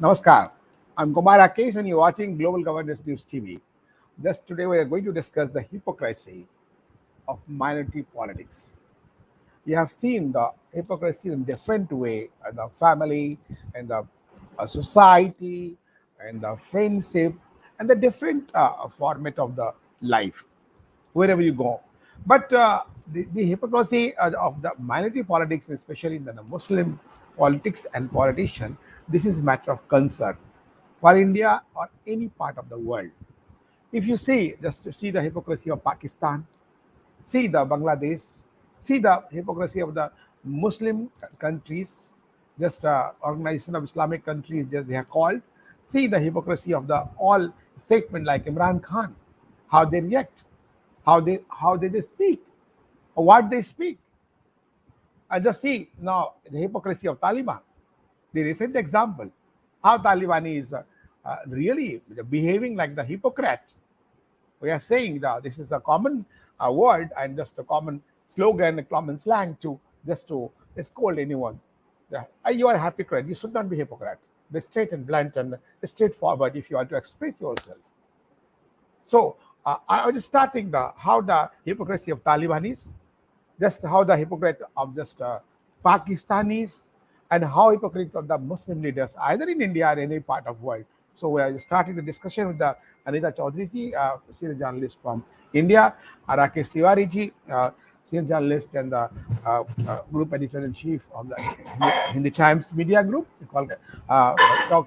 Namaskar. I'm Kumar Rakesh and you're watching Global Governance News TV. Just today we are going to discuss the hypocrisy of minority politics. You have seen the hypocrisy in different way in the family and the society and the friendship and the different format of the life wherever you go. But the hypocrisy of the minority politics, especially in the Muslim politics and politician, this is a matter of concern for India or any part of the world. If you see, just to see the hypocrisy of Pakistan, see the Bangladesh, see the hypocrisy of the Muslim countries, just organization of Islamic countries, just they are called. See the hypocrisy of the all statement like Imran Khan, how they react, how they speak, or what they speak. I just see now the hypocrisy of Taliban. The recent example, how Taliban is really behaving like the hypocrite. We are saying that this is a common word and just a common slogan, a common slang to just to scold anyone. Yeah, you are a hypocrite. You should not be hypocrite. Be straight and blunt and straightforward if you want to express yourself. So I was just starting the how the hypocrisy of Taliban is, just how the hypocrite of just Pakistanis, and how hypocrite of the Muslim leaders, either in India or any part of world. So we are starting the discussion with the Anita Choudhary ji, senior journalist from India, Rakesh Tiwari ji, senior journalist and the group editor-in-chief of the Hindi Times Media Group, called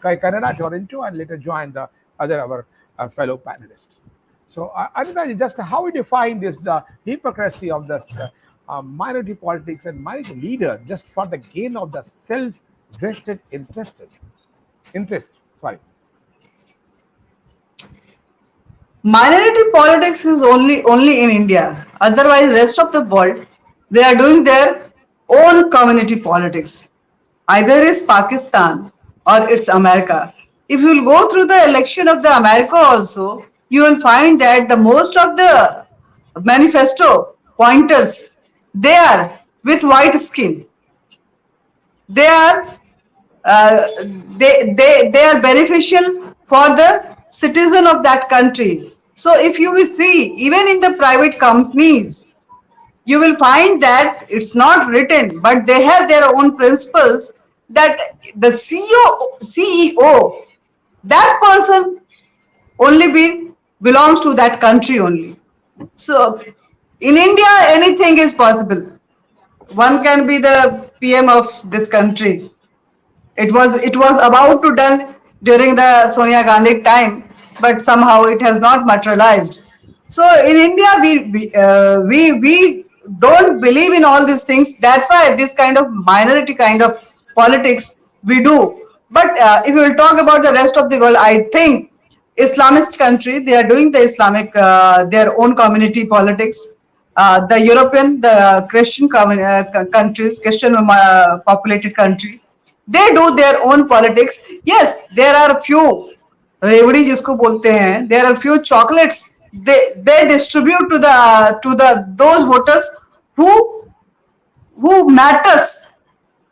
Canada, Toronto, and later joined the other our fellow panelists. So Anita, just how we define this hypocrisy of this minority politics and minority leader just for the gain of the self-vested interest. Sorry. Minority politics is only in India. Otherwise, rest of the world, they are doing their own community politics. Either it's Pakistan or it's America. If you will go through the election of the America also, you will find that the most of the manifesto pointers, they are with white skin. They are they are beneficial for the citizen of that country. So if you will see, even in the private companies, you will find that it's not written, but they have their own principles that the CEO, that person only belongs to that country only. So in India, anything is possible. One can be the PM of this country. It was about to done during the Sonia Gandhi time, but somehow it has not materialized. So in India, we don't believe in all these things. That's why this kind of minority kind of politics we do. But if you will talk about the rest of the world, I think Islamist country, they are doing the Islamic their own community politics. The European, the Christian countries, Christian populated country, they do their own politics. Yes, there are few रेवड़ी जिसको बोलते हैं, there are few chocolates they distribute to the those voters who matters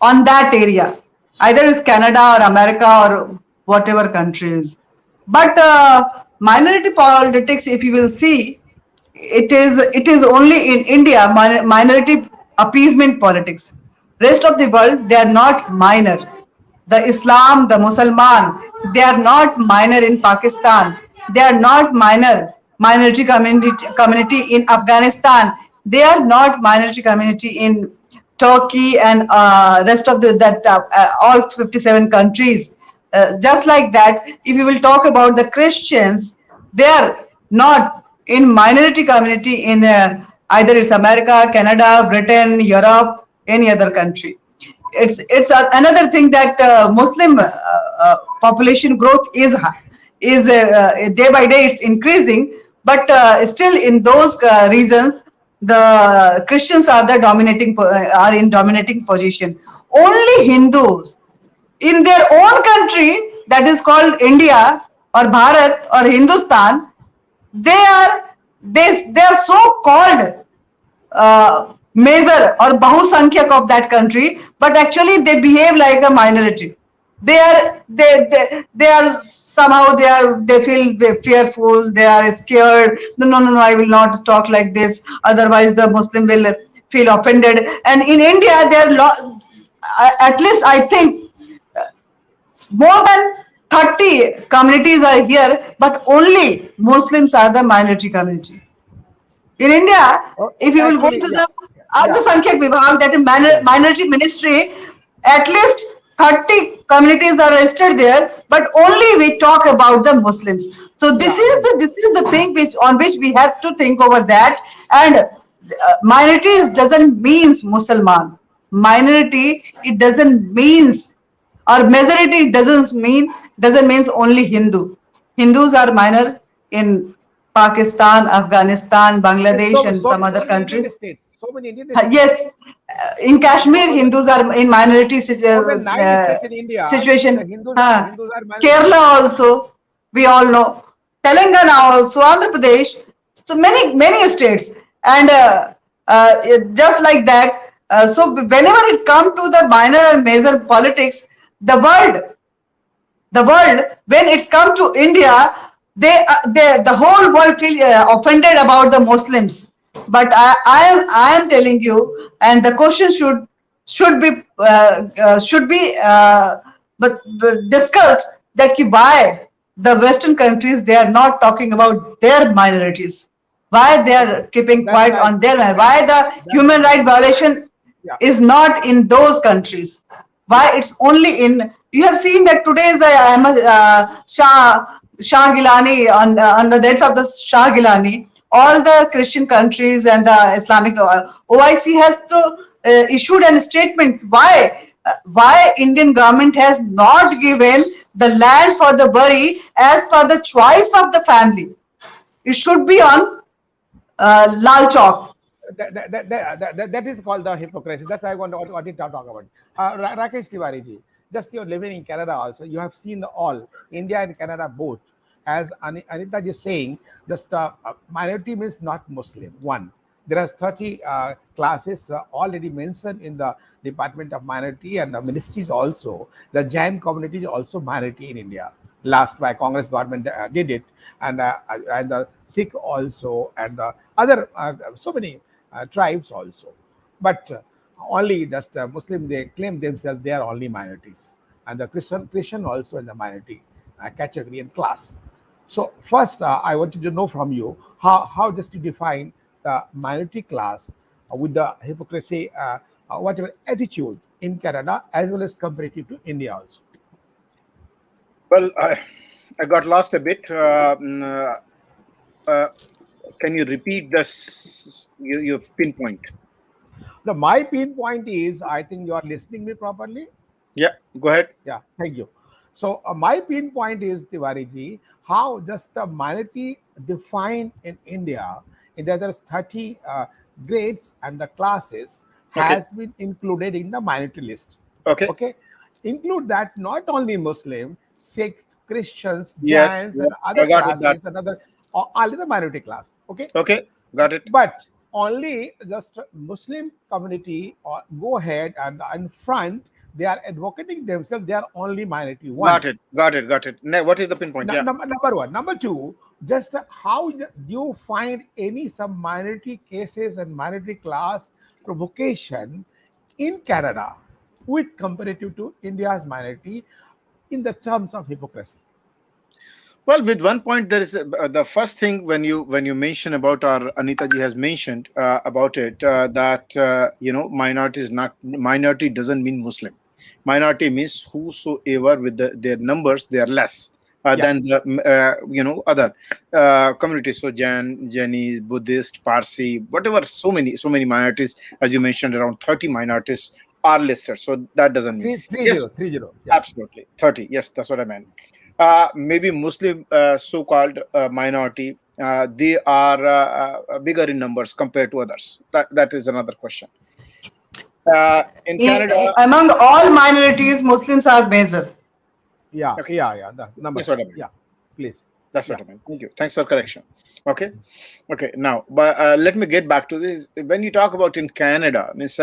on that area, either it's Canada or America or whatever countries. But minority politics, if you will see, it is only in India minority appeasement politics. Rest of the world, they are not minor. The Islam, the Musalman, they are not minor in Pakistan. They are not minority community in Afghanistan. They are not minority community in Turkey and rest of all 57 countries. Just like that, if you will talk about the Christians, they are not in minority community in either it's America, Canada, Britain, Europe, any other country. It's another thing that Muslim population growth is day by day it's increasing, but still in those regions the Christians are in dominating position. Only Hindus in their own country, that is called India or Bharat or Hindustan, they are so called major or Bahusankyak of that country, but actually they behave like a minority. They are somehow they feel fearful, they are scared. No, no, no, no, I will not talk like this, otherwise the Muslim will feel offended. And in India there are at least I think more than 30 communities are here, but only Muslims are the minority community. In India, Oh, if you will go actually, to yeah, the yeah, Alpasankhyak Vibhag, that is yeah, minority ministry, at least 30 communities are registered there, but only we talk about the Muslims. So yeah, right. this is the thing which on which we have to think over that. And minorities doesn't means Muslim. Minority it doesn't means, or majority doesn't means only Hindu. Hindus are minor in Pakistan, Afghanistan, There's Bangladesh, so and so some so other many Indian countries. states, so many Indian states. Yes, in Kashmir, More than Hindus are in minority more than nine states in India, the situation. Hindus are Kerala minority. also, we all know. Telangana also, Andhra Pradesh, so many states, and just like that. So whenever it comes to the minor and major politics, the world the world when it's come to India, they the whole world feel offended about the Muslims. But I am telling you, and the question should be but discussed, that why the Western countries they are not talking about their minorities, why they are Okay, keeping that's quiet right. on their, That's why the that's human right right. violation Yeah, is not in those countries, yeah. why it's only in, you have seen that today the Shah Gilani, on the death of the Shah Gilani, all the Christian countries and the Islamic OIC has to issued a statement why Indian government has not given the land for the bury as per the choice of the family. It should be on Lal Chowk. That is called the hypocrisy. That's I wanted to talk about. Rakesh Tiwari ji, just you're living in Canada also. You have seen all India and Canada both. As Anita is saying, just minority means not Muslim. One, there are 30 classes already mentioned in the Department of Minority and the ministries also. The Jain community is also minority in India. Last by Congress government did it, and the Sikh also, and the other so many tribes also. But only just Muslim they claim themselves they are only minorities, and the Christian also in the minority category and class. So first, I wanted to know from you how just to define the minority class with the hypocrisy, whatever attitude in Canada as well as comparative to India also. Well, I got lost a bit. Uh, can you repeat this? You pinpoint. Now, my pinpoint is I think you are listening me properly. Yeah, go ahead. Yeah, thank you. So my pinpoint is Tiwari how just the minority defined in India, in the other 30 grades and the classes Okay. has been included in the minority list. Okay. Okay, include that not only Muslim, Sikhs, Christians, Yes. Jains, and Yes. I other got it. That. classes, another all in the minority class. Okay, Okay. Got it. but only just Muslim community or go ahead and in front they are advocating themselves they are only minority Got one. it. Got it. Got it. What is the pinpoint? Yeah. Number one. Number two, just how do you find any some minority cases and minority class provocation in Canada with comparative to India's minority in the terms of hypocrisy? Well, with one point, there is the first thing when you mention about, our Anita ji has mentioned about it, that minority is not, minority doesn't mean Muslim. Minority means whosoever with their numbers they are less Yeah, than the other communities. So Jaini, Buddhist, Parsi, whatever. So many minorities, as you mentioned, around 30 minorities are listed. So that doesn't mean, yes. 30. Yeah. Absolutely. 30. Yes, that's what I meant. Maybe Muslim so-called minority, they are bigger in numbers compared to others. That is another question. In Canada, Among all minorities, Muslims are major. okay, Yeah. The number that's what I 30. meant. Yeah, please. That's Yeah. what I meant. Thank you. Thanks for correction. Okay. Okay. Now, but let me get back to this. When you talk about in Canada, means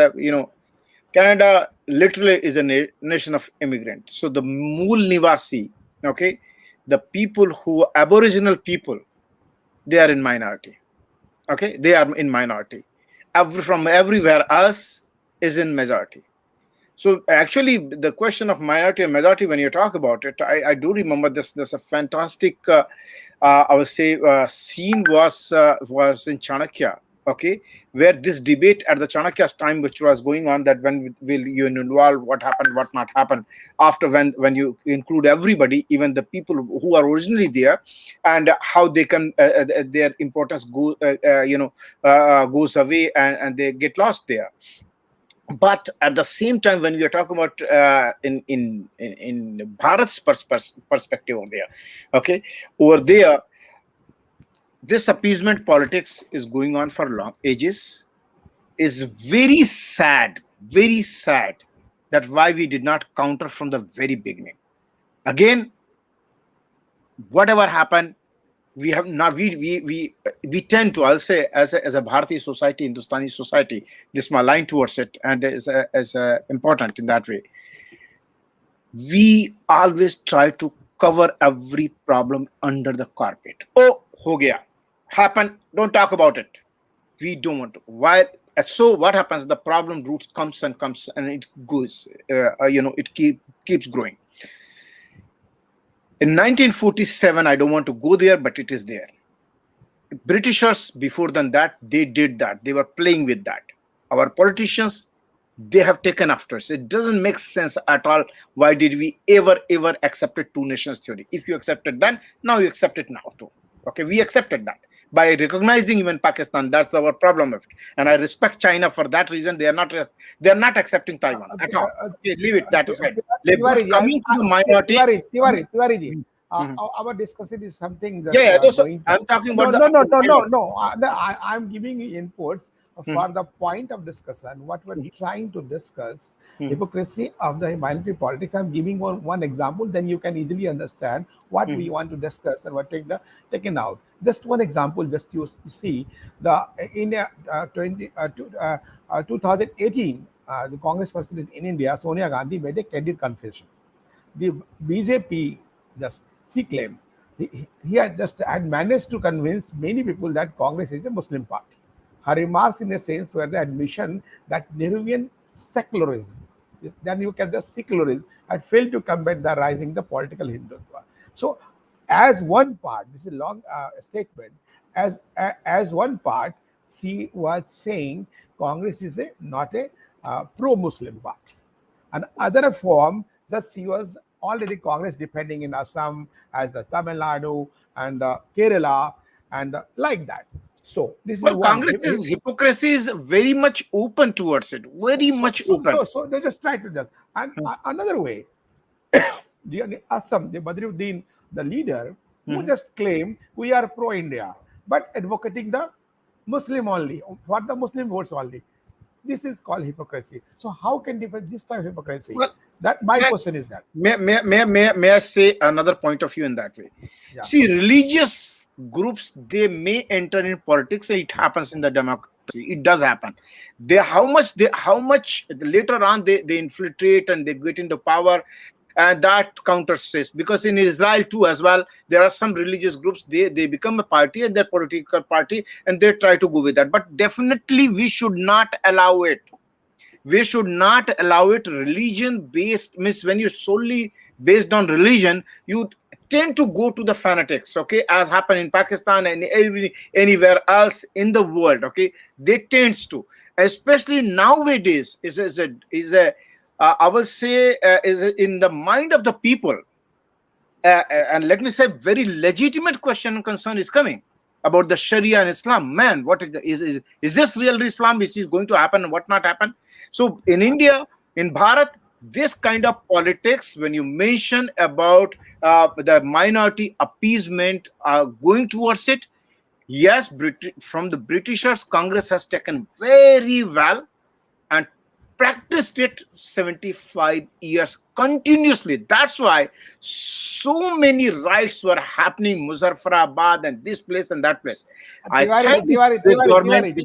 Canada literally is a nation of immigrants. So the Mool Nivasi, okay, the people who Aboriginal people, they are in minority. Okay, they are in minority. From everywhere else is in majority. So actually, the question of minority and majority, when you talk about it, I do remember this. There's a fantastic, I would say, scene was in Chanakya. Okay, where this debate at the Chanakya's time, which was going on, that when will you involve, what happened, what not happened, after when you include everybody, even the people who are originally there, and how they can their importance goes away, and they get lost there. But at the same time, when we are talking about in Bharat's perspective over there, okay, over there, this appeasement politics is going on for long ages. Is very sad that why we did not counter from the very beginning. Again, whatever happened, we have now we tend to, I'll say, as a Bharati society, Hindustani society, this my line towards it, and is important in that way. We always try to cover every problem under the carpet. Oh, ho gaya, happened, don't talk about it. We don't want to. Why? So what happens? The problem roots comes and it goes. It keeps growing. In 1947, I don't want to go there, but it is there. Britishers, before than that, they did that. They were playing with that. Our politicians, they have taken after us. It doesn't make sense at all. Why did we ever accepted two nations theory? If you accepted then, now you accept it now too. Okay, we accepted that. By recognizing even Pakistan, that's our problem of it. And I respect China for that reason. They are not accepting Taiwan at all. Okay, leave it that aside. Coming to the minority. Tiwari ji, our discussion is something that I'm talking about I'm giving you inputs for the point of discussion. What we're trying to discuss, hypocrisy of the minority politics. I'm giving one example, then you can easily understand what we want to discuss and what taken out. Just one example, just you see in 2018, the Congress president in India, Sonia Gandhi, made a candid confession. The BJP, she claimed, he had managed to convince many people that Congress is a Muslim party. Her remarks, in a sense, were the admission that Nehruvian secularism, then you can just secularism, had failed to combat the rising the political Hindutva. So, as one part, this is a long statement. As one part, she was saying Congress is not a pro-Muslim party. And other form, just she was already Congress depending in Assam, as the Tamil Nadu and Kerala, and like that. So this is Congress's hypocrisy is very much open towards it. Very much open. So they just try to do that. And another way, the Assam, the Badruddin, the leader, who just claimed we are pro-India, but advocating the Muslim only, for the Muslim votes only. This is called hypocrisy. So how can defend this type of hypocrisy? Well, that my question is that. May I say another point of view in that way? Yeah. See, religious groups, they may enter in politics, and it happens in the democracy. It does happen. How much later on they infiltrate and they get into power, and that counters this. Because in Israel too as well, there are some religious groups, they become a party and their political party, and they try to go with that. But definitely we should not allow it. We should not allow it. Religion based means when you're solely based on religion, you tend to go to the fanatics, okay, as happened in Pakistan and anywhere else in the world, okay. They tends to, especially nowadays, I will say is in the mind of the people, and let me say, very legitimate question and concern is coming about the Sharia and Islam. Man, what is this real Islam? Which is going to happen and what not happen? So in India, in Bharat, this kind of politics, when you mention about the minority appeasement going towards it, yes, from the Britishers, Congress has taken very well and practiced it 75 years continuously. That's why so many riots were happening, Muzaffarabad and this place and that place. Tiwari,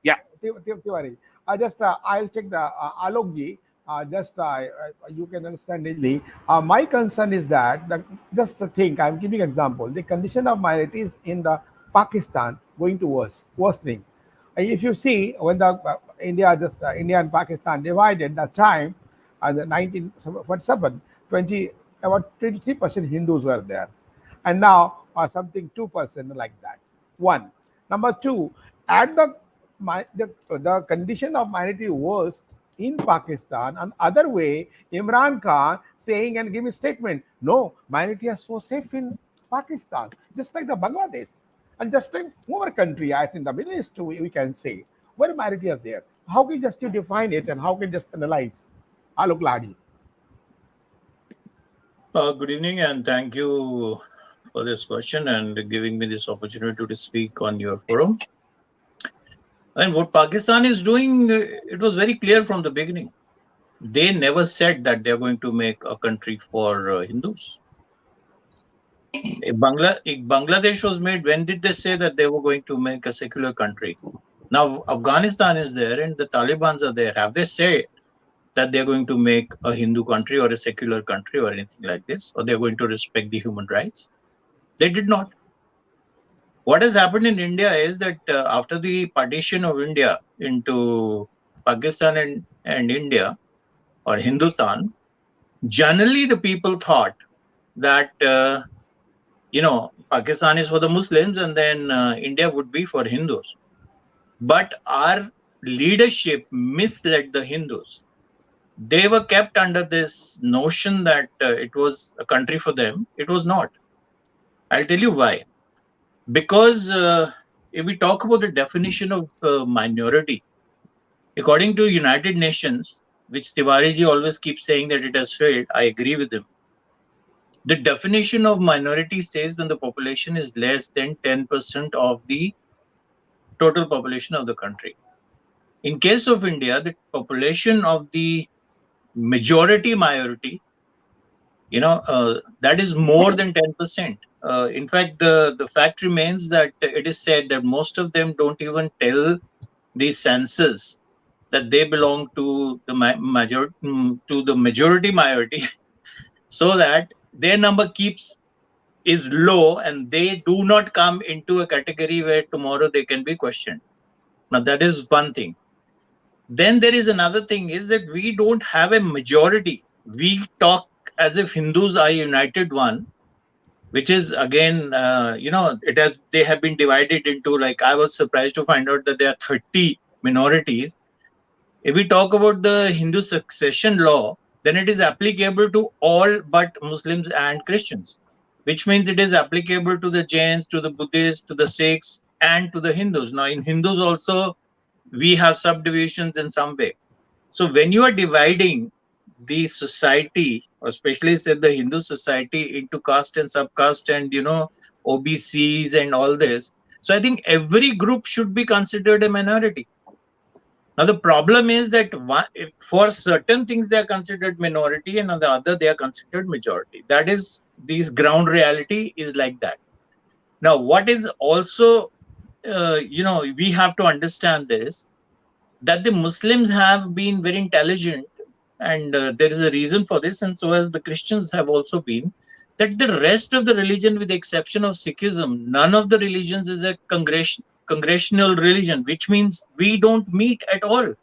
Yeah. Tiwari, I'll take the Alok ji. You can understand easily. My concern is that just to think. I'm giving example. The condition of minorities in the Pakistan going to worsening. If you see when the India and Pakistan divided that time, the 1947, 20 about 23% Hindus were there, and now something 2% like that. One. Number two, at the condition of minority worst in Pakistan, and other way, Imran Khan saying and giving statement, no, minority are so safe in Pakistan, just like the Bangladesh, and just like more country, I think the Middle East we can say, where minority is there. How can you just define it and how can you just analyze? Alok Lahad. Good evening, and thank you for this question and giving me this opportunity to speak on your forum. And what Pakistan is doing, it was very clear from the beginning. They never said that they're going to make a country for Hindus. If Bangladesh was made, when did they say that they were going to make a secular country? Now Afghanistan is there and the Taliban are there. Have they said that they're going to make a Hindu country or a secular country or anything like this, or they're going to respect the human rights? They did not. What has happened in India is that after the partition of India into Pakistan and India or Hindustan, generally the people thought that, Pakistan is for the Muslims and then India would be for Hindus. But our leadership misled the Hindus. They were kept under this notion that it was a country for them. It was not. I'll tell you why. Because if we talk about the definition of minority, according to United Nations, which Tiwari ji always keeps saying that it has failed, I agree with him. The definition of minority says when the population is less than 10% of the total population of the country. In case of India, the population of the majority minority, that is more than 10%. In fact, the fact remains that it is said that most of them don't even tell the census that they belong to the majority minority, so that their number is low and they do not come into a category where tomorrow they can be questioned. Now that is one thing. Then there is another thing is that we don't have a majority. We talk as if Hindus are united one, which is again, they have been divided into, like, I was surprised to find out that there are 30 minorities. If we talk about the Hindu succession law, then it is applicable to all but Muslims and Christians, which means it is applicable to the Jains, to the Buddhists, to the Sikhs, and to the Hindus. Now, in Hindus also, we have subdivisions in some way. So when you are dividing the society, or especially say the Hindu society, into caste and subcaste and OBCs and all this, so I think every group should be considered a minority. Now the problem is that for certain things they are considered minority and on the other they are considered majority. That is, this ground reality is like that. Now what is also we have to understand this, that the Muslims have been very intelligent, and there is a reason for this, and so as the Christians have also been, that the rest of the religion, with the exception of Sikhism, none of the religions is a congregational religion, which means we don't meet at all.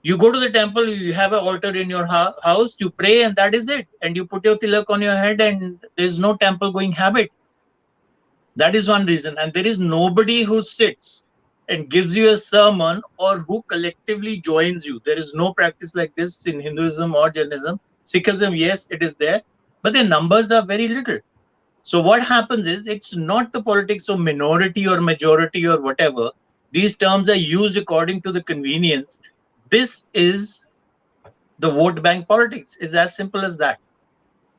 You go to the temple, you have an altar in your house, you pray, and that is it. And you put your tilak on your head, and there is no temple going habit. That is one reason. And there is nobody who sits and gives you a sermon or who collectively joins you. There is no practice like this in Hinduism or Jainism. Sikhism, yes, it is there, but the numbers are very little. So what happens is, it's not the politics of minority or majority or whatever. These terms are used according to the convenience. This is the vote bank politics. It's as simple as that.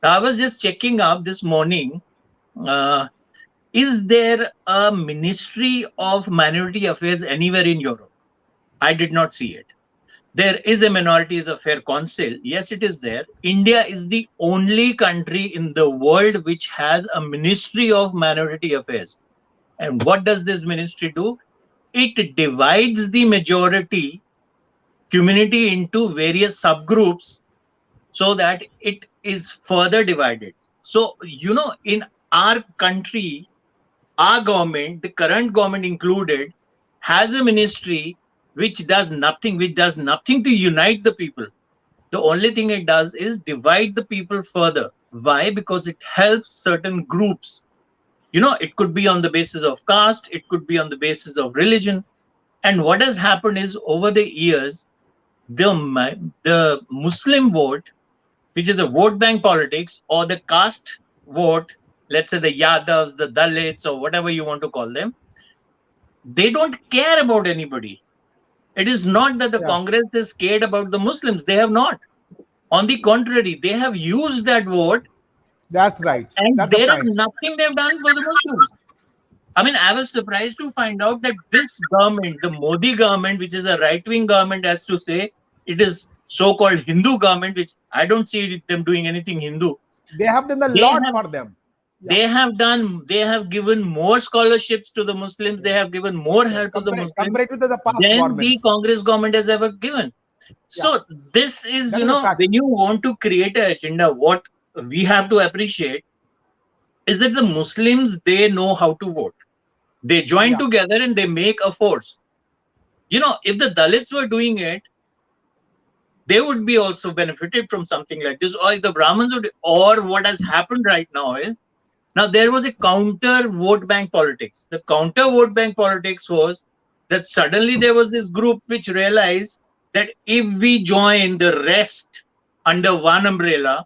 I was just checking up this morning. Is there a Ministry of Minority Affairs anywhere in Europe? I did not see it. There is a Minorities Affairs Council. Yes, it is there. India is the only country in the world which has a Ministry of Minority Affairs. And what does this ministry do? It divides the majority community into various subgroups so that it is further divided. So, in our country, our government, the current government included, has a ministry which does nothing to unite the people. The only thing it does is divide the people further. Why? Because it helps certain groups. It could be on the basis of caste, it could be on the basis of religion. And what has happened is, over the years, the Muslim vote, which is a vote bank politics, or the caste vote, let's say the Yadavs, the Dalits, or whatever you want to call them, they don't care about anybody. It is not that the Congress is scared about the Muslims. They have not. On the contrary, they have used that vote. That's right. And That's there the is point. nothing they've done for the Muslims. I mean, I was surprised to find out that this government, the Modi government, which is a right-wing government, has to say it is so-called Hindu government, which I don't see them doing anything Hindu. They have done a lot for them. They have given more scholarships to the Muslims. They have given more help to the Muslims compared to the past than government. the Congress government has ever given. So this is, when you want to create an agenda, what we have to appreciate is that the Muslims, they know how to vote. They join together and they make a force. If the Dalits were doing it, they would be also benefited from something like this, or if the Brahmins would, or what has happened right now is, now there was a counter vote bank politics. The counter vote bank politics was that suddenly there was this group which realized that if we join the rest under one umbrella,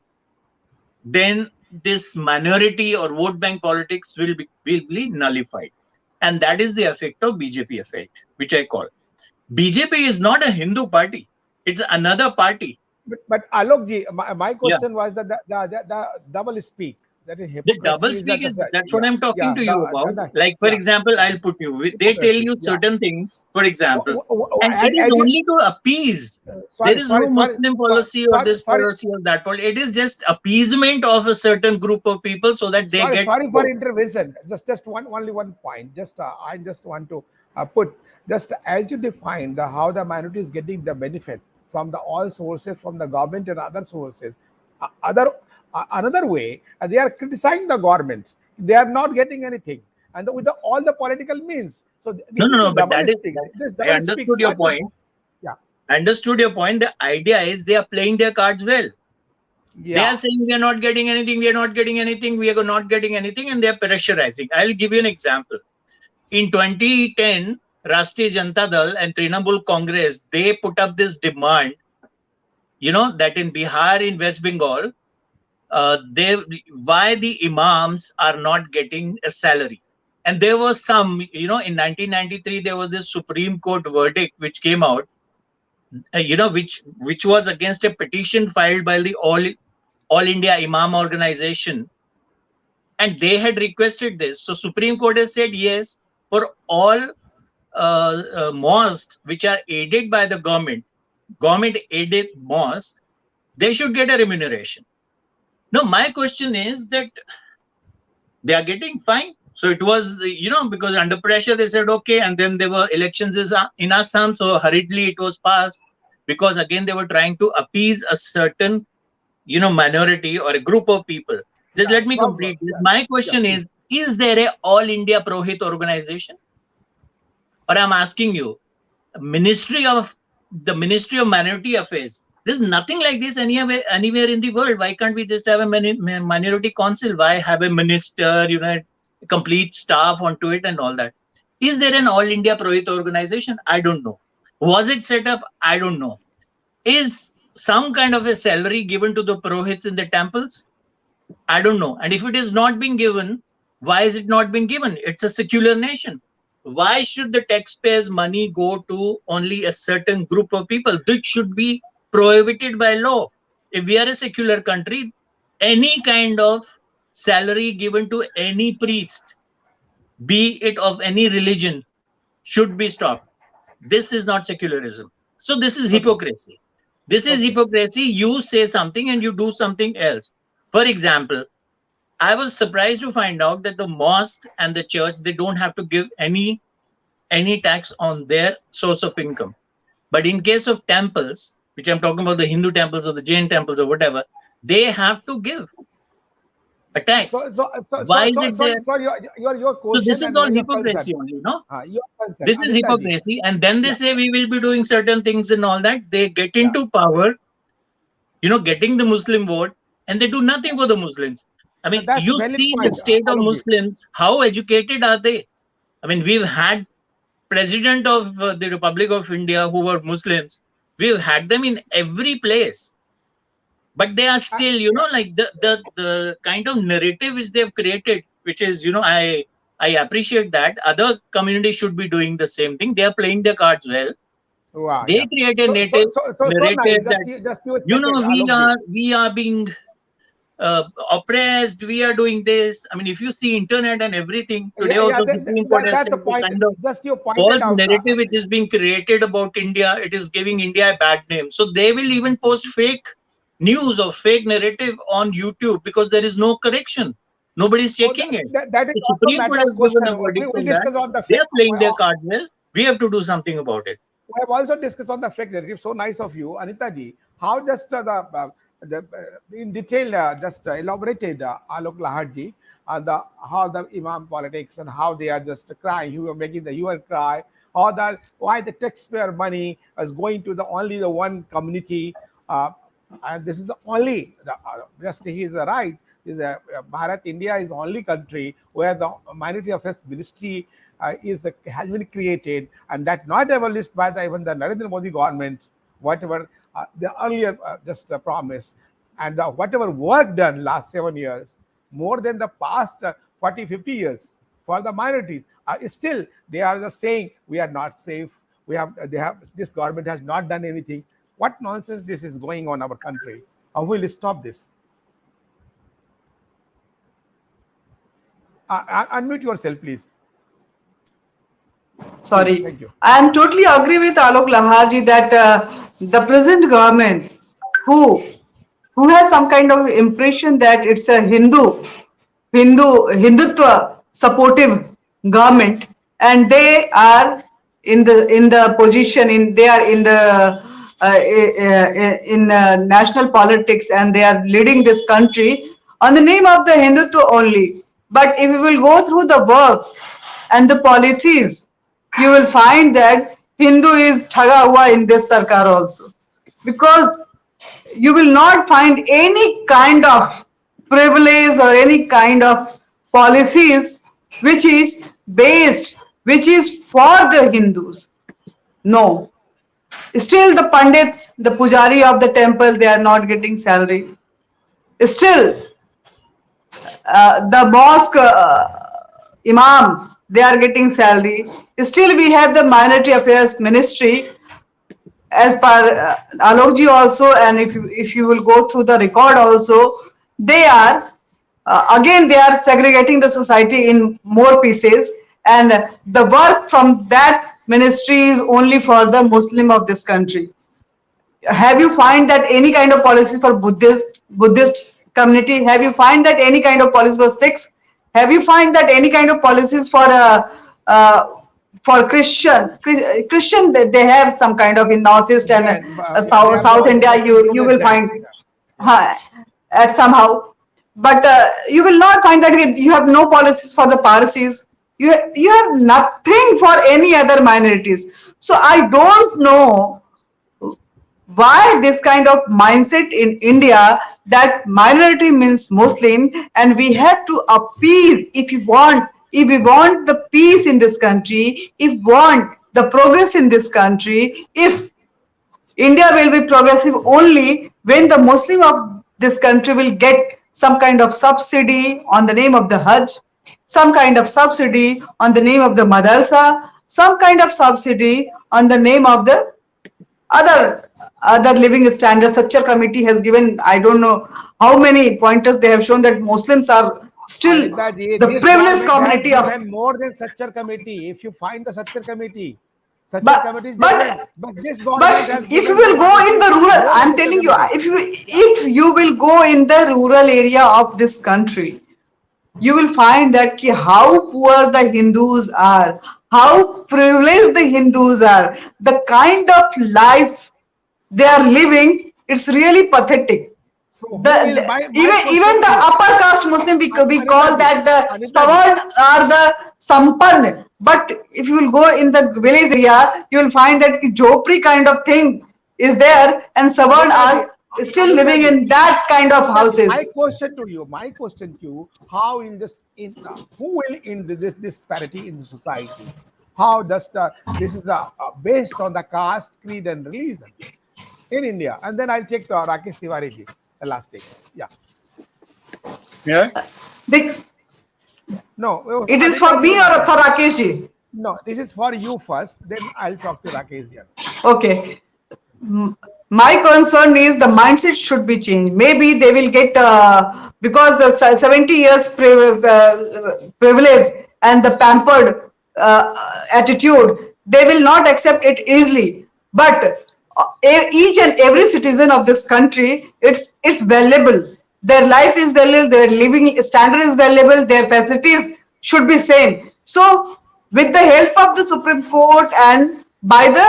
then this minority or vote bank politics will be nullified. And that is the effect of BJP effect, which I call. BJP is not a Hindu party. It's another parji. But Alok ji, my question was that the double speak. That is hypocrisy. The double speak is that's what I'm talking to you about. Like, for example, I'll put you. They tell you certain things, for example, and it is only to appease. There is no Muslim policy or this policy or that policy. It is just appeasement of a certain group of people so that they get. Sorry for intervention. Just only one point. I just want to put, just as you define how the minority is getting the benefit from all sources, from the government and other sources, another way, they are criticizing the government. They are not getting anything, and with all the political means. So no, but that is. I understood your point. I understood your point. The idea is they are playing their cards well. They are saying we are not getting anything. We are not getting anything. We are not getting anything, and they are pressurizing. I'll give you an example. In 2010, Rashtriya Janata Dal and Trinamool Congress, they put up this demand, that in Bihar, in West Bengal, why the imams are not getting a salary. And there was some, in 1993, there was this Supreme Court verdict which came out, which was against a petition filed by the All India Imam Organization. And they had requested this. So Supreme Court has said, yes, for all mosques which are aided by the government aided mosques, they should get a remuneration. Now, my question is that they are getting fine. So it was, because under pressure, they said, okay. And then there were elections in Assam. So hurriedly it was passed because, again, they were trying to appease a certain, minority or a group of people. Just let me complete this. My question is there a All India Purohit organization? Or I'm asking you, the Ministry of Minority Affairs, there's nothing like this anywhere in the world. Why can't we just have a minority council? Why have a minister, a complete staff onto it and all that? Is there an All India Purohit organization? I don't know. Was it set up? I don't know. Is some kind of a salary given to the Purohits in the temples? I don't know. And if it is not being given, why is it not being given? It's a secular nation. Why should the taxpayers' money go to only a certain group of people? This should be prohibited by law. If we are a secular country, any kind of salary given to any priest, be it of any religion, should be stopped. This is not secularism. So this is hypocrisy. This is hypocrisy. You say something and you do something else. For example, I was surprised to find out that the mosque and the church, they don't have to give any tax on their source of income. But in case of temples, which I'm talking about, the Hindu temples or the Jain temples or whatever, they have to give a tax. Why is it there? So your So this question is and all your concern. hypocrisy only, no? Your concern, This is Anita ji. hypocrisy. And then they Yeah, say we will be doing certain things and all that. They get yeah. into power, getting the Muslim vote, and they do nothing for the Muslims. I mean, That's you valid see the point, state of Alok ji. Muslims, how educated are they? I mean, we've had president of the Republic of India who were Muslims. We've had them in every place. But they are still, Yeah. like the kind of narrative which they've created, which is, I appreciate that. Other communities should be doing the same thing. They are playing their cards well. Wow, They yeah. create a native So nice. narrative that, Just you a second, Alok ji. we are being oppressed, we are doing this. I mean, if you see internet and everything, today Yeah, yeah. also Supreme Court has That's the said the point. kind of Just you pointed false out. narrative which is being created about India, it is giving India a bad name. So they will even post fake news or fake narrative on YouTube because there is no correction. Nobody's checking it. That is The also a Supreme matter Court of has given question. a verdict We on that. discuss on the They fake. are playing their cards well. We have to do something about it. We have also discussed on the fake narrative. So nice of you, Anita ji. How just in detail just elaborated Alok Lahad ji on the how the Imam politics and how they are just crying, you are making the human cry, or the why the taxpayer money is going to the only the one community, and this is the only just he is right. Is Bharat India is the only country where the Minority Affairs Ministry has been created, and that not abolished by even the Narendra Modi government, whatever the earlier just promise, and whatever work done last 7 years, more than the past 40, 50 years for the minorities. Still, they are just saying we are not safe. This government has not done anything. What nonsense this is going on in our country? How will we stop this? Unmute yourself, please. Sorry. Thank you. I am totally agree with Alok Laharji that the present government who has some kind of impression that it's a Hindutva supportive government, and they are in the position they are in the in national politics, and they are leading this country on the name of the Hindutva only. But if we will go through the work and the policies, you will find that Hindu is thaga hua in this sarkar also, because you will not find any kind of privilege or any kind of policies which is for the Hindus. No. Still the Pandits, the Pujari of the temple, they are not getting salary. Still, the mosque imam, they are getting salary. Still, we have the Minority Affairs Ministry, as per Alokji also, and if you will go through the record also, they are again they are segregating the society in more pieces, and the work from that ministry is only for the Muslim of this country. Have you find that any kind of policy for Buddhist community? Have you find that any kind of policy for Sikhs? Have you find that any kind of policies for Christian? They have some kind of in Northeast and South India. You will find at somehow, but you will not find that you have no policies for the Parsis. You have nothing for any other minorities. So I don't know why this kind of mindset in India that minority means Muslim, and we have to appease if we want the peace in this country, if we want the progress in this country, if India will be progressive only when the Muslim of this country will get some kind of subsidy on the name of the Hajj, some kind of subsidy on the name of the Madarsa, some kind of subsidy on the name of the other living standards. Such a committee has given, I don't know how many pointers they have shown that Muslims are still Anita ji, the this privileged government community has of. given more than Satchar committee. If you find the Satchar committee is But different. But this government but has if given you will go in the rural, more than I'm Satchar telling you, committee. if you will go in the rural area of this country, you will find that how poor the Hindus are, how privileged the Hindus are, the kind of life they are living, it's really pathetic. So who The, will, the my even question the to you, upper caste Muslim, we Anita call ji, that the Anita ji, Savarn are the Sampann. But if you will go in the village area, you will find that Jhopri kind of thing is there, and Savarn Anita ji, are still Anita living ji, in that kind of Anita ji, houses. my question to you, how in this, who will in this disparity in the society? How does this is based on the caste, creed, and religion in India? And then I'll take Rakesh Tiwari ji, the last take. Yeah. Yeah. They, No, it is Anita for ji me will or for answer. Rakesh ji? No, this is for you first. Then I'll talk to Rakesh ji. Okay. My concern is the mindset should be changed. Maybe they will get because the 70 years privilege and the pampered attitude, they will not accept it easily. But each and every citizen of this country, it's valuable. Their life is valuable. Their living standard is valuable. Their facilities should be same. So, with the help of the Supreme Court and by the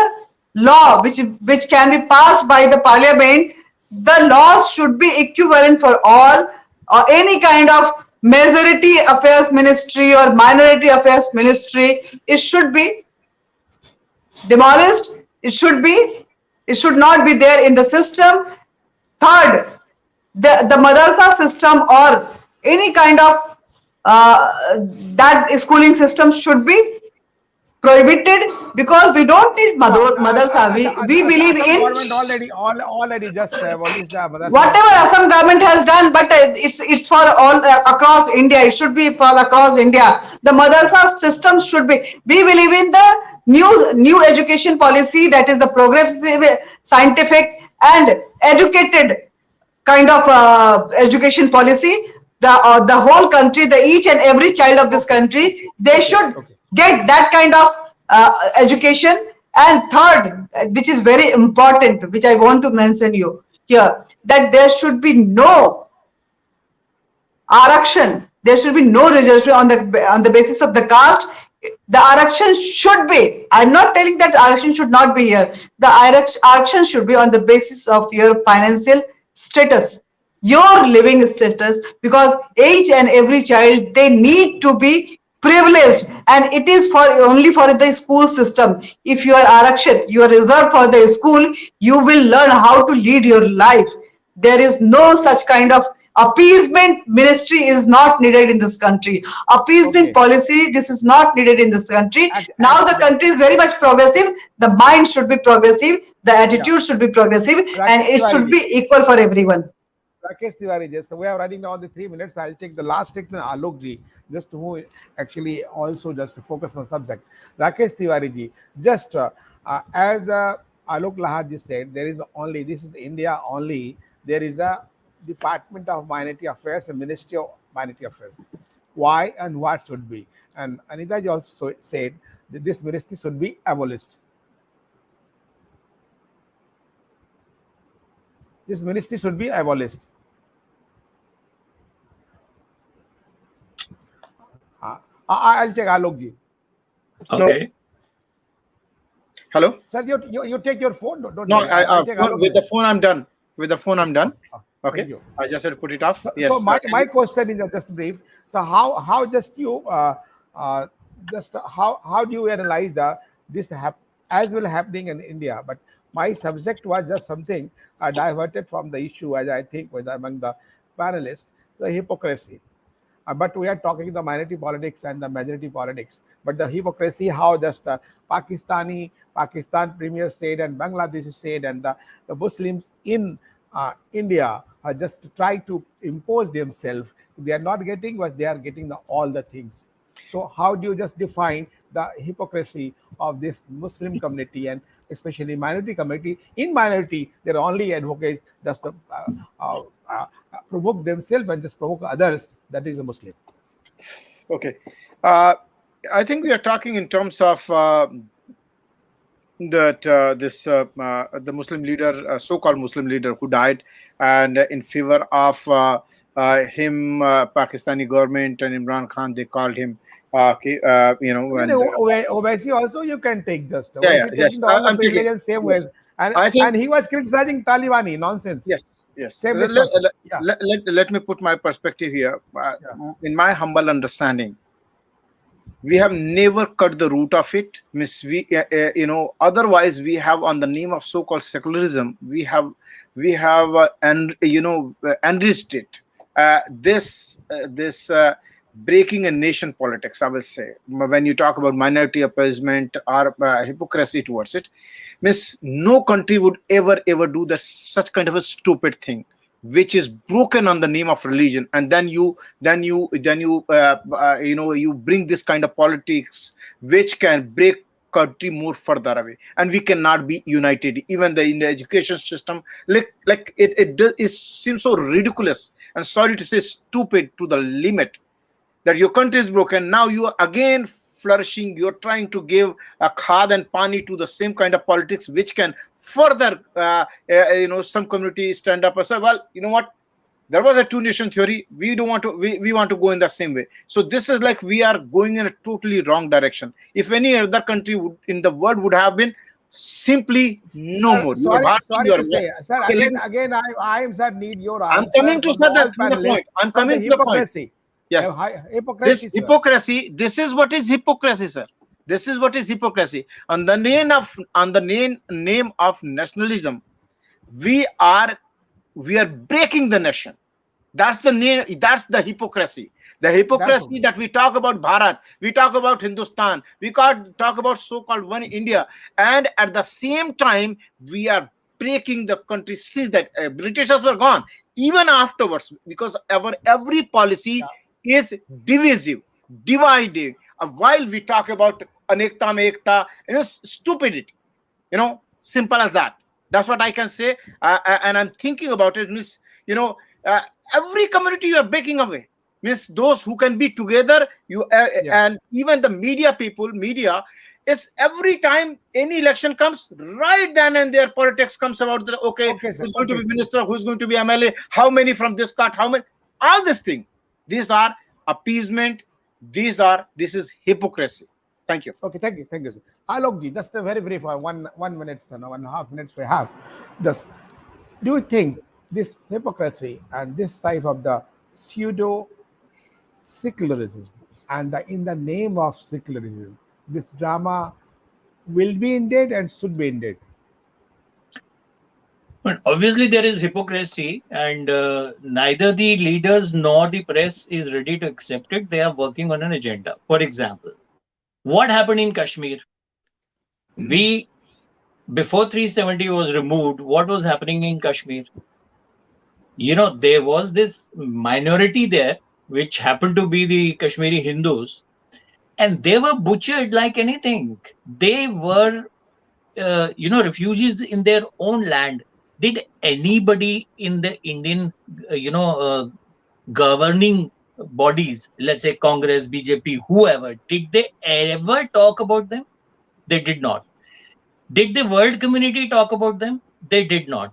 law which can be passed by the parliament, the laws should be equivalent for all. Any kind of majority affairs ministry or minority affairs ministry, it should be demolished. It should not be there in the system. Third, the madrasa system or any kind of that schooling system should be prohibited, because we don't need madrasa. We believe Assam in government already just abolished the madrasa whatever system. Assam government has done, but it's for all across India. It should be for across India. The Yeah. madrasa system should be. We believe in the new education policy, that is the progressive, scientific, and educated kind of education policy. The whole country, the each and every child of this Okay. country, they Okay. should Okay. get that kind of education. And third, which is very important, which I want to mention you here, that there should be no arakshan. There should be no reservation on the basis of the caste. The arakshan should be. I'm not telling that arakshan should not be here. The arakshan should be on the basis of your financial status, your living status, because each and every child, they need to be privileged, and it is for only for the school system. If you are arakshan, you are reserved for the school, you will learn how to lead your life. There is no such kind of appeasement ministry is not needed in this country. Appeasement Okay. policy, this is not needed in this country. Now the Yeah. country is very much progressive. The mind should be progressive, the Yeah. attitude should be progressive, and Rakesh it Tiwari should ji. be equal for everyone. Rakesh Tiwari, just we are running down the 3 minutes. I'll take the last statement, Alok ji, just who actually also just focus on the subject. Rakesh Tiwari ji, just as Alok Lahad ji said, there is only, this is India only, there is a Department of Minority Affairs and Ministry of Minority Affairs. Why and what should be? And Anita ji also said that this ministry should be abolished. This ministry should be abolished. I'll check Alok ji. Okay. Hello. Sir, you take your phone. Don't No, worry. I'll take phone, Alok with ji. the phone I'm done. With the phone I'm done. Thank Okay. you. I just had to put it off. So, Yes. so my question is just brief. So how just you just how do you analyze this as well happening in India? But my subject was just something diverted from the issue, as I think was among the panelists, the hypocrisy. But we are talking the minority politics and the majority politics. But the hypocrisy, how just Pakistan premier said and Bangladesh said, and the Muslims in India just try to impose themselves. They are not getting what they are getting all the things. So how do you just define the hypocrisy of this Muslim community and especially minority community? In minority, they're only advocates just to provoke themselves and just provoke others. That is a Muslim. Okay. I think we are talking in terms of that the Muslim leader, so-called Muslim leader, who died, and in favor of Pakistani government and Imran Khan, they called him, Even and Owaisi also you can take just. yeah, Owaisi yes, taking all the I'm taking. privilege and same Yes, ways. And I think and he was criticizing Talibani nonsense. yes, yes. Shameless person. Yeah. Let me put my perspective here. Yeah. In my humble understanding, we have never cut the root of it. Miss, we, otherwise we have, on the name of so-called secularism, we have enriched it. This breaking a nation politics, I will say, when you talk about minority appeasement or hypocrisy towards it, miss, no country would ever do that such kind of a stupid thing, which is broken on the name of religion, and then you you bring this kind of politics which can break country more further away, and we cannot be united. Even in the education system, like it seems so ridiculous and, sorry to say, stupid to the limit, that your country is broken. Now you are again flourishing. You're trying to give a khad and pani to the same kind of politics, which can further, some communities stand up and say, well, you know what? There was a two-nation theory. We don't want to. We want to go in the same way. So this is like we are going in a totally wrong direction. If any other country in the world would have been simply no Sir, more. sorry to say, sir. Again, I am sir need your answer. I'm coming to from all the panelists point. I'm from coming the to the point. hypocrisy. Yes. Hypocrisy, This sir. hypocrisy. This is what is hypocrisy, sir. This is what is hypocrisy. On the name of nationalism, we are breaking the nation. That's the name. That's the hypocrisy. The hypocrisy that we talk about Bharat, we talk about Hindustan, we can't talk about so-called one India, and at the same time we are breaking the country since that Britishers were gone. Even afterwards, because every policy is divisive, dividing. While we talk about anekta mein ekta, stupidity, simple as that. That's what I can say. And I'm thinking about it, Miss. Every community you are breaking away. Miss, those who can be together, and even the media is every time any election comes, right then and there politics comes about who's going to be minister, who's going to be MLA, how many from this cut, how many, all this thing. These are appeasement. This is hypocrisy. Thank you. Okay, thank you, sir. Alok ji, just a very brief 1 minute, 1.5 minutes we have. Just, do you think this hypocrisy and this type of the pseudo secularism and in the name of secularism, this drama will be ended and should be ended? But obviously there is hypocrisy, and neither the leaders nor the press is ready to accept it. They are working on an agenda. For example, what happened in Kashmir? Before 370 was removed, what was happening in Kashmir? There was this minority there, which happened to be the Kashmiri Hindus, and they were butchered like anything. They were, refugees in their own land. Did anybody in the Indian, governing bodies, let's say Congress, BJP, whoever, did they ever talk about them? They did not. Did the world community talk about them? They did not.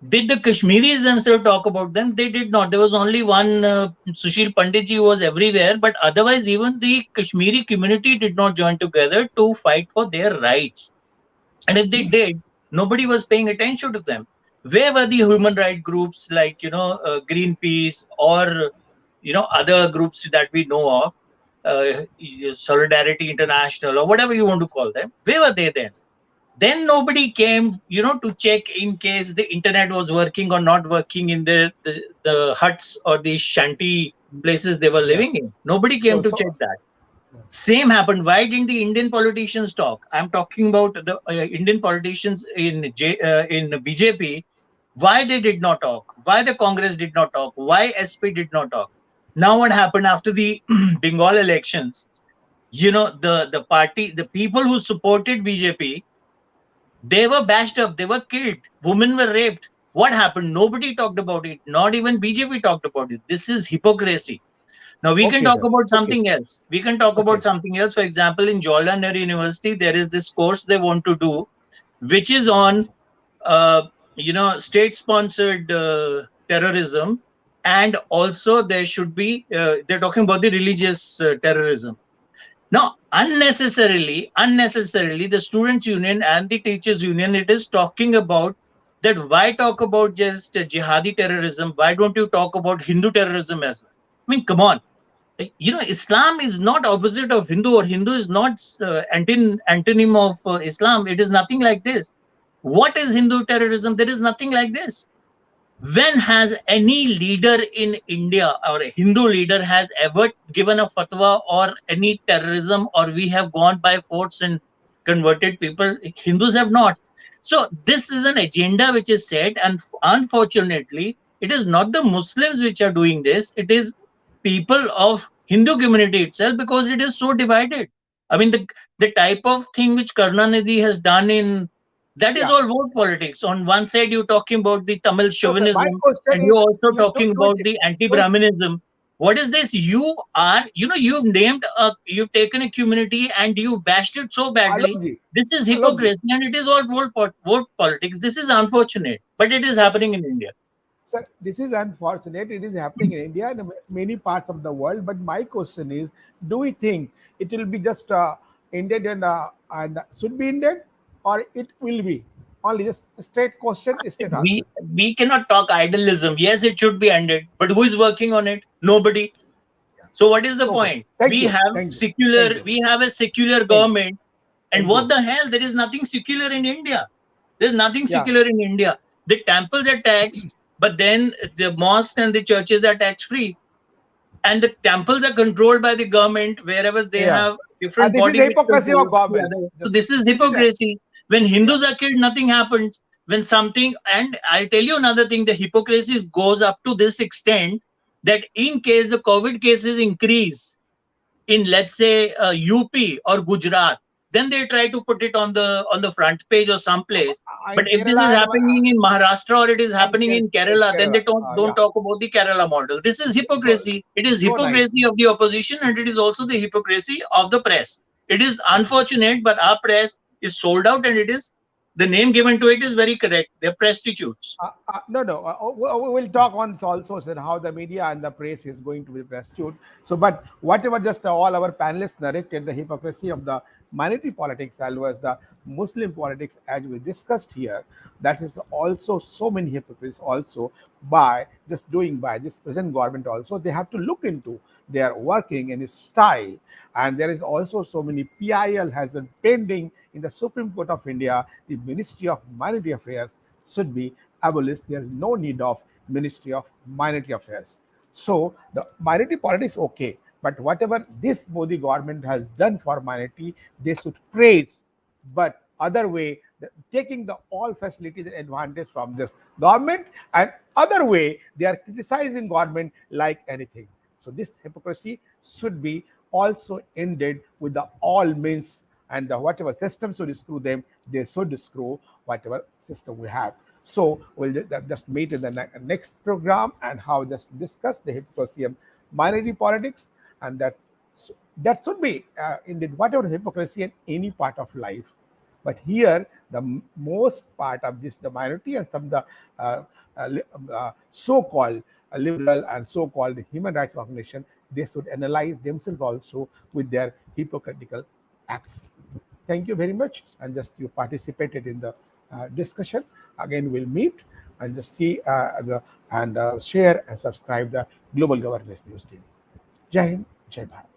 Did the Kashmiris themselves talk about them? They did not. There was only one Sushil Panditji who was everywhere, but otherwise even the Kashmiri community did not join together to fight for their rights. And if they did, nobody was paying attention to them. Where were the human rights groups like, Greenpeace or, other groups that we know of, Solidarity International or whatever you want to call them? Where were they then? Then nobody came, to check in case the internet was working or not working in the huts or the shanty places they were living in. Nobody came to check that. Same happened. Why didn't the Indian politicians talk? I'm talking about the Indian politicians in BJP. Why they did not talk? Why the Congress did not talk? Why SP did not talk? Now what happened after the Bengal elections? The party, the people who supported BJP, they were bashed up. They were killed. Women were raped. What happened? Nobody talked about it. Not even BJP talked about it. This is hypocrisy. Now we can talk about something else. We can talk about something else. For example, in Jawaharlal Nehru University, there is this course they want to do, which is on, state-sponsored terrorism and also there should be, they're talking about the religious terrorism. Now, unnecessarily, the students' union and the teachers' union, it is talking about that why talk about just jihadi terrorism? Why don't you talk about Hindu terrorism as well? I mean, come on. Islam is not opposite of Hindu, or Hindu is not antonym of Islam. It is nothing like this. What is Hindu terrorism? There is nothing like this. When has any leader in India or a Hindu leader has ever given a fatwa or any terrorism, or we have gone by force and converted people? Hindus have not. So this is an agenda which is set, and unfortunately, it is not the Muslims which are doing this. It is people of Hindu community itself, because it is so divided. I mean, the type of thing which Karunanidhi has done in that is all vote politics. On one side, you're talking about the Tamil chauvinism, and you're also talking about the anti-Brahminism. What is this? You are, you've named, you've taken a community and you bashed it so badly. Alokji, This is hypocrisy, and it is all vote politics. This is unfortunate, but it is happening in India. Sir, this is unfortunate. It is happening in India and many parts of the world. But my question is, do we think it will be just ended and should be ended, or it will be only just straight question, straight answer? We cannot talk idealism. Yes, it should be ended, but who is working on it? Nobody. So what is the point? We have a secular government, and what the hell? There is nothing secular in India. There is nothing secular in India. The temples are taxed, but then the mosques and the churches are tax free, and the temples are controlled by the government wherever they have different. This is hypocrisy of government. So this is hypocrisy. When Hindus are killed, nothing happens. When something, and I'll tell you another thing, the hypocrisy goes up to this extent that in case the COVID cases increase in, let's say, UP or Gujarat, then they try to put it on the front page or someplace. But if this is happening in Maharashtra or it is happening in Kerala, then they don't talk about the Kerala model. This is hypocrisy. It is hypocrisy of the opposition, and it is also the hypocrisy of the press. It is unfortunate, but our press is sold out, and it is, the name given to it is very correct. They're prostitutes. No. We'll talk on also, sir, how the media and the press is going to be prostitute. So, but whatever just all our panelists narrated, the hypocrisy of the minority politics as well as the Muslim politics, as we discussed here, that is also so many hypocrites also by this present government also. They have to look into their working and style. And there is also so many PIL has been pending in the Supreme Court of India. The Ministry of Minority Affairs should be abolished. There is no need of Ministry of Minority Affairs. So the minority politics, okay. But whatever this Modi government has done for minority, they should praise. But other way, taking the all facilities and advantage from this government, and other way, they are criticizing government like anything. So this hypocrisy should be also ended with the all means, and the whatever system should screw them, they should screw whatever system we have. So we'll just meet in the next program and how just discuss the hypocrisy of minority politics, and that should be indeed whatever hypocrisy in any part of life. But here the most part of this, the minority and some of the so-called liberal and so-called human rights organization, they should analyze themselves also with their hypocritical acts. Thank you very much, and just you participated in the discussion. Again, we'll meet and just see and share and subscribe the Global Governance News TV. Jai Hind, Jai Bharat.